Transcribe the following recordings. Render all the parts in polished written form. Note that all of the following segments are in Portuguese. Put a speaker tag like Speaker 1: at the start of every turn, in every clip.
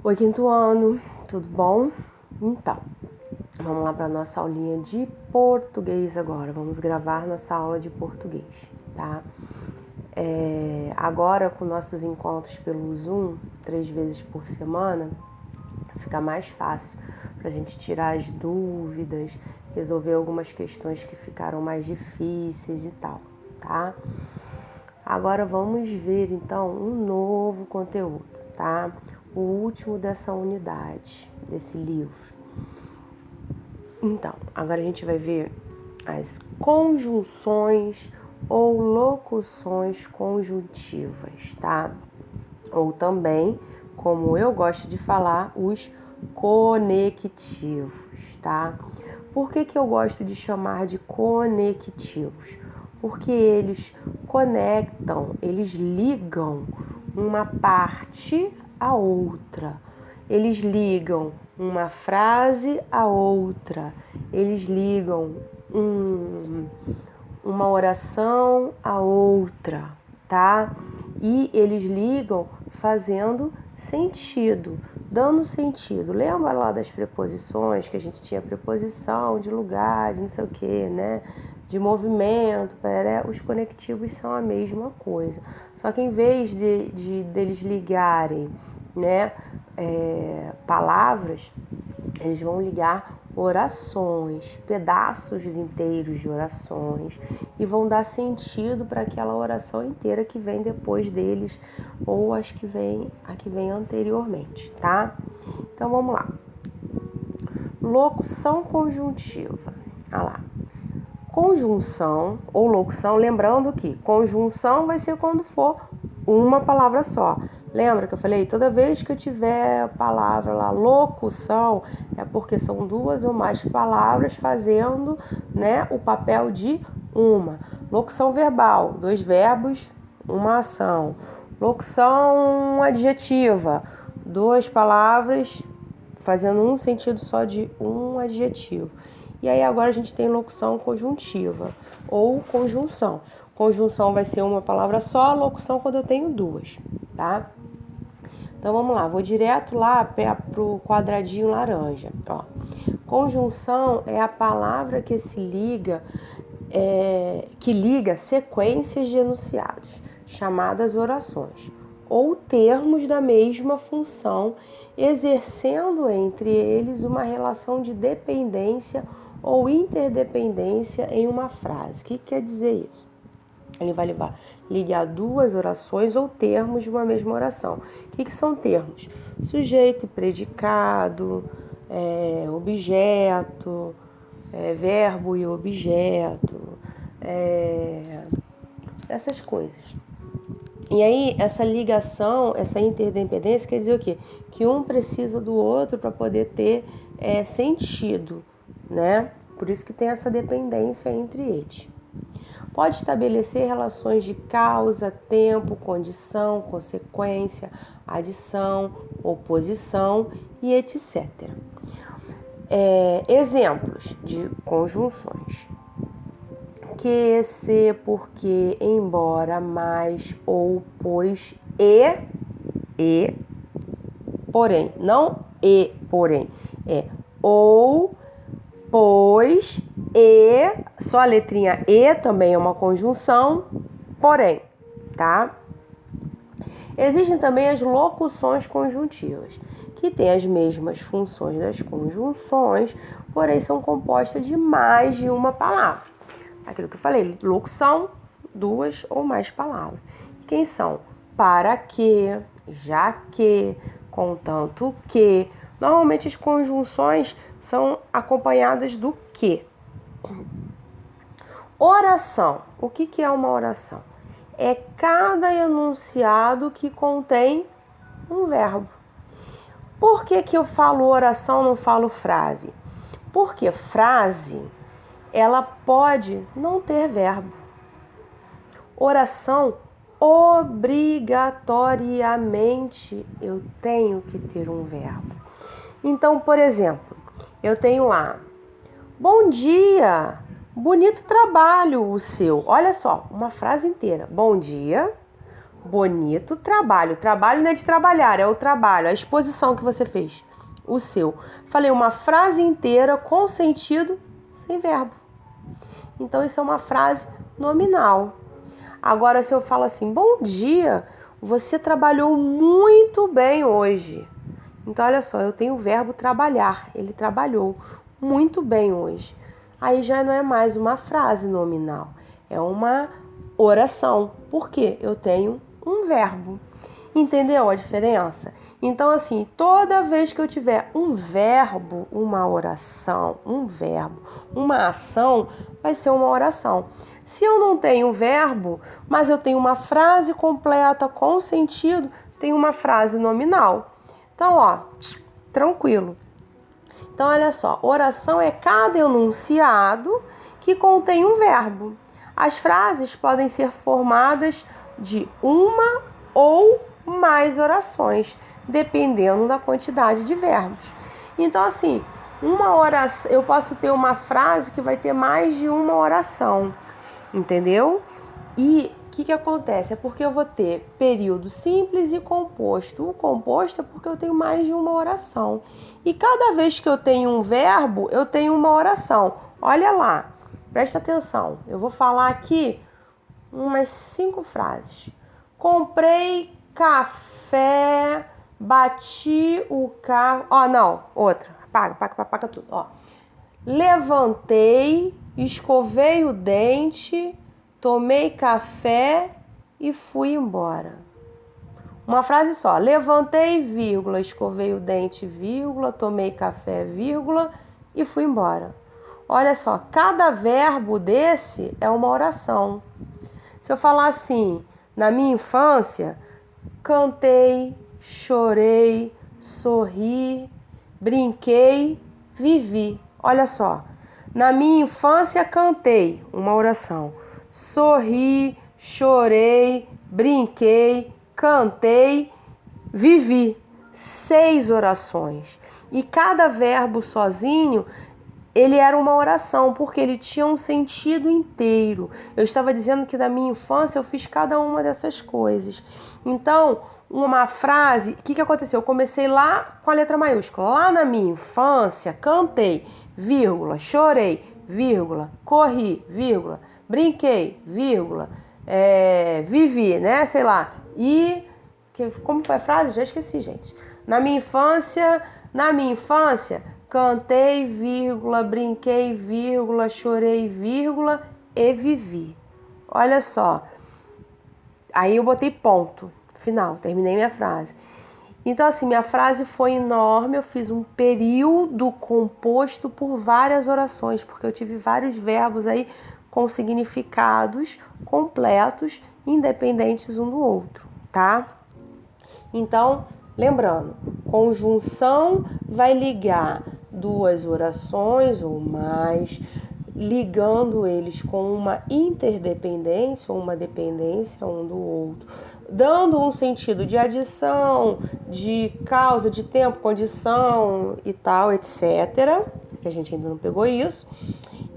Speaker 1: Oi, quinto ano, tudo bom? Então, vamos lá para a nossa aulinha de português agora. Vamos gravar nossa aula de português, tá? Agora, com nossos encontros pelo Zoom, 3 vezes por semana, fica mais fácil para a gente tirar as dúvidas, resolver algumas questões que ficaram mais difíceis e tal, tá? Agora vamos ver então um novo conteúdo, tá? O último dessa unidade, desse livro. Então, agora a gente vai ver as conjunções ou locuções conjuntivas, tá? Ou também, como eu gosto de falar, os conectivos, tá? Por que eu gosto de chamar de conectivos? Porque eles conectam, eles ligam uma parte a outra. Eles ligam uma frase a outra. Eles ligam uma oração a outra, tá? E eles ligam fazendo sentido, dando sentido. Lembra lá das preposições que a gente tinha preposição de lugar, de não sei o que, né? De movimento, os conectivos são a mesma coisa. Só que em vez deles ligarem, né, palavras, eles vão ligar orações, pedaços inteiros de orações e vão dar sentido para aquela oração inteira que vem depois deles ou a que vem anteriormente, tá? Então vamos lá. Locução conjuntiva. Olha lá. Conjunção ou locução, lembrando que conjunção vai ser quando for uma palavra só. Lembra que eu falei? Toda vez que eu tiver a palavra lá, locução, é porque são duas ou mais palavras fazendo, né, o papel de uma. Locução verbal, 2 verbos, uma ação. Locução adjetiva, 2 palavras fazendo um sentido só de um adjetivo. E aí agora a gente tem locução conjuntiva ou conjunção. Conjunção vai ser uma palavra só, locução quando eu tenho 2, tá? Então vamos lá, vou direto lá pro quadradinho laranja. Ó. Conjunção é a palavra que liga sequências de enunciados, chamadas orações, ou termos da mesma função, exercendo entre eles uma relação de dependência ou interdependência em uma frase. O que quer dizer isso? Ele vai ligar 2 orações ou termos de uma mesma oração. O que são termos? Sujeito e predicado, objeto, verbo e objeto, essas coisas. E aí, essa ligação, essa interdependência quer dizer o quê? Que um precisa do outro para poder ter sentido, né? Por isso que tem essa dependência entre eles. Pode estabelecer relações de causa, tempo, condição, consequência, adição, oposição e etc. Exemplos de conjunções. Que, se, porque, embora, mais, ou, pois, e, porém. Não e, porém. É ou, pois, e, só a letrinha e também é uma conjunção, porém, tá? Existem também as locuções conjuntivas, que têm as mesmas funções das conjunções, porém são compostas de mais de uma palavra. Aquilo que eu falei, locução, 2 ou mais palavras. Quem são? Para que, já que, contanto que. Normalmente as conjunções são acompanhadas do que. Oração. O que é uma oração? É cada enunciado que contém um verbo. Por que eu falo oração, não falo frase? Porque frase, ela pode não ter verbo. Oração, obrigatoriamente, eu tenho que ter um verbo. Então, por exemplo, eu tenho lá, bom dia, bonito trabalho o seu. Olha só, uma frase inteira. Bom dia, Bonito trabalho. Trabalho não é de trabalhar, é o trabalho, a exposição que você fez. O seu. Falei uma frase inteira com sentido sem verbo. Então, isso é uma frase nominal. Agora, se eu falo assim, bom dia, você trabalhou muito bem hoje. Então, olha só, eu tenho o verbo trabalhar. Ele trabalhou muito bem hoje. Aí já não é mais uma frase nominal, é uma oração. Por quê? Eu tenho um verbo. Entendeu a diferença? Então, assim, toda vez que eu tiver um verbo, uma oração, um verbo, uma ação, vai ser uma oração. Se eu não tenho verbo, mas eu tenho uma frase completa com sentido, tem uma frase nominal. Então, ó, tranquilo. Então, olha só, oração é cada enunciado que contém um verbo. As frases podem ser formadas de uma ou mais orações, dependendo da quantidade de verbos. Então, assim, uma oração, eu posso ter uma frase que vai ter mais de uma oração, entendeu? E o que acontece? É porque eu vou ter período simples e composto. O composto é porque eu tenho mais de uma oração. E cada vez que eu tenho um verbo, eu tenho uma oração. Olha lá, presta atenção. Eu vou falar aqui umas 5 frases. Comprei café, bati o carro. Ó, não, outra. Apaga tudo. Ó. Levantei, escovei o dente, tomei café e fui embora. Uma frase só. Levantei, vírgula, escovei o dente, vírgula, tomei café, vírgula e fui embora. Olha só, cada verbo desse é uma oração. Se eu falar assim, na minha infância, cantei, chorei, sorri, brinquei, vivi. Olha só, na minha infância cantei, uma oração. Sorri, chorei, brinquei, cantei, vivi. 6 orações. E cada verbo sozinho, ele era uma oração, porque ele tinha um sentido inteiro. Eu estava dizendo que na minha infância eu fiz cada uma dessas coisas. Então, uma frase, o que aconteceu? Eu comecei lá com a letra maiúscula. Lá na minha infância, cantei, vírgula, chorei, vírgula, corri, vírgula, brinquei, vírgula, vivi, né? Sei lá. E, como foi a frase? Já esqueci, gente. Na minha infância, cantei, vírgula, brinquei, vírgula, chorei, vírgula e vivi. Olha só. Aí eu botei ponto final, terminei minha frase. Então, assim, minha frase foi enorme. Eu fiz um período composto por várias orações, porque eu tive vários verbos aí com significados completos, independentes um do outro, tá? Então, lembrando, conjunção vai ligar 2 orações ou mais, ligando eles com uma interdependência ou uma dependência um do outro, dando um sentido de adição, de causa, de tempo, condição e tal, etc. Que a gente ainda não pegou isso.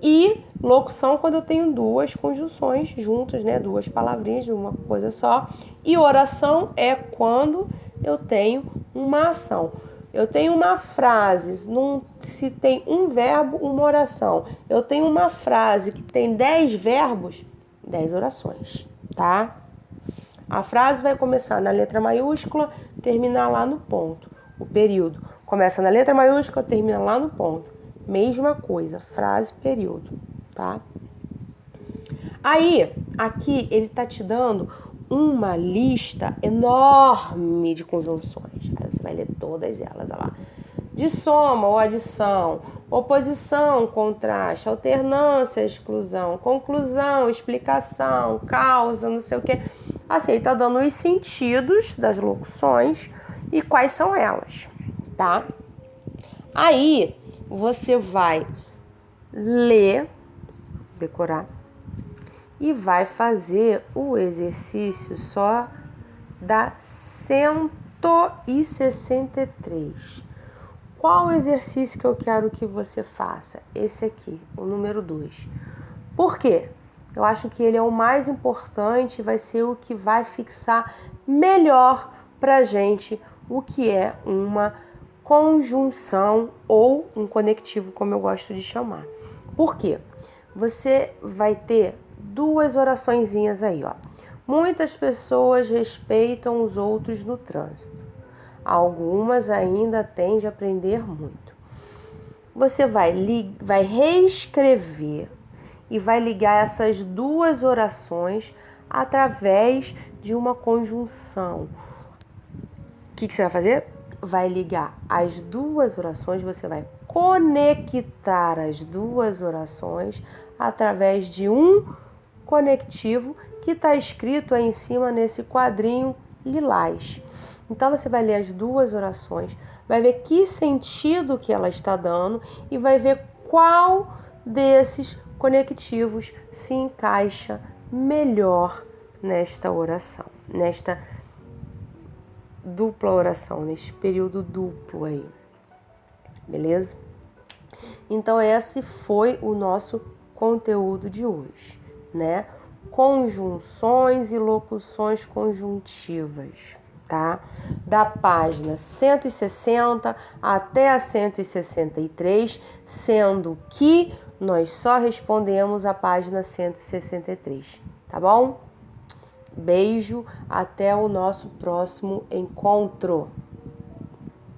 Speaker 1: E locução quando eu tenho 2 conjunções juntas, né? 2 palavrinhas de uma coisa só. E oração é quando eu tenho uma ação. Eu tenho uma frase, se tem um verbo, uma oração. Eu tenho uma frase que tem 10 verbos, 10 orações, tá? A frase vai começar na letra maiúscula, terminar lá no ponto. O período começa na letra maiúscula, termina lá no ponto. Mesma coisa, frase, período, tá? Aí, aqui ele tá te dando uma lista enorme de conjunções. Aí você vai ler todas elas, olha lá. De soma ou adição, oposição, contraste, alternância, exclusão, conclusão, explicação, causa, não sei o quê. Assim, ele tá dando os sentidos das locuções e quais são elas, tá? Aí, você vai ler, decorar, e vai fazer o exercício só da 163. Qual exercício que eu quero que você faça? Esse aqui, o número 2. Por quê? eu acho que ele é o mais importante, vai ser o que vai fixar melhor pra gente o que é uma conjunção ou um conectivo, como eu gosto de chamar. Por quê? Você vai ter duas oraçõezinhas aí, ó. Muitas pessoas respeitam os outros no trânsito. Algumas ainda tendem a aprender muito. Você vai reescrever e vai ligar essas duas orações através de uma conjunção. O que você vai fazer? Vai ligar as duas orações, você vai conectar as duas orações através de um conectivo que está escrito aí em cima nesse quadrinho lilás. Então você vai ler as duas orações, vai ver que sentido que ela está dando e vai ver qual desses conectivos se encaixa melhor nesta oração, nesta dupla oração, neste período duplo aí, beleza? Então esse foi o nosso conteúdo de hoje, né? Conjunções e locuções conjuntivas, tá? Da página 160 até a 163, sendo que nós só respondemos a página 163, tá bom? Beijo, até o nosso próximo encontro.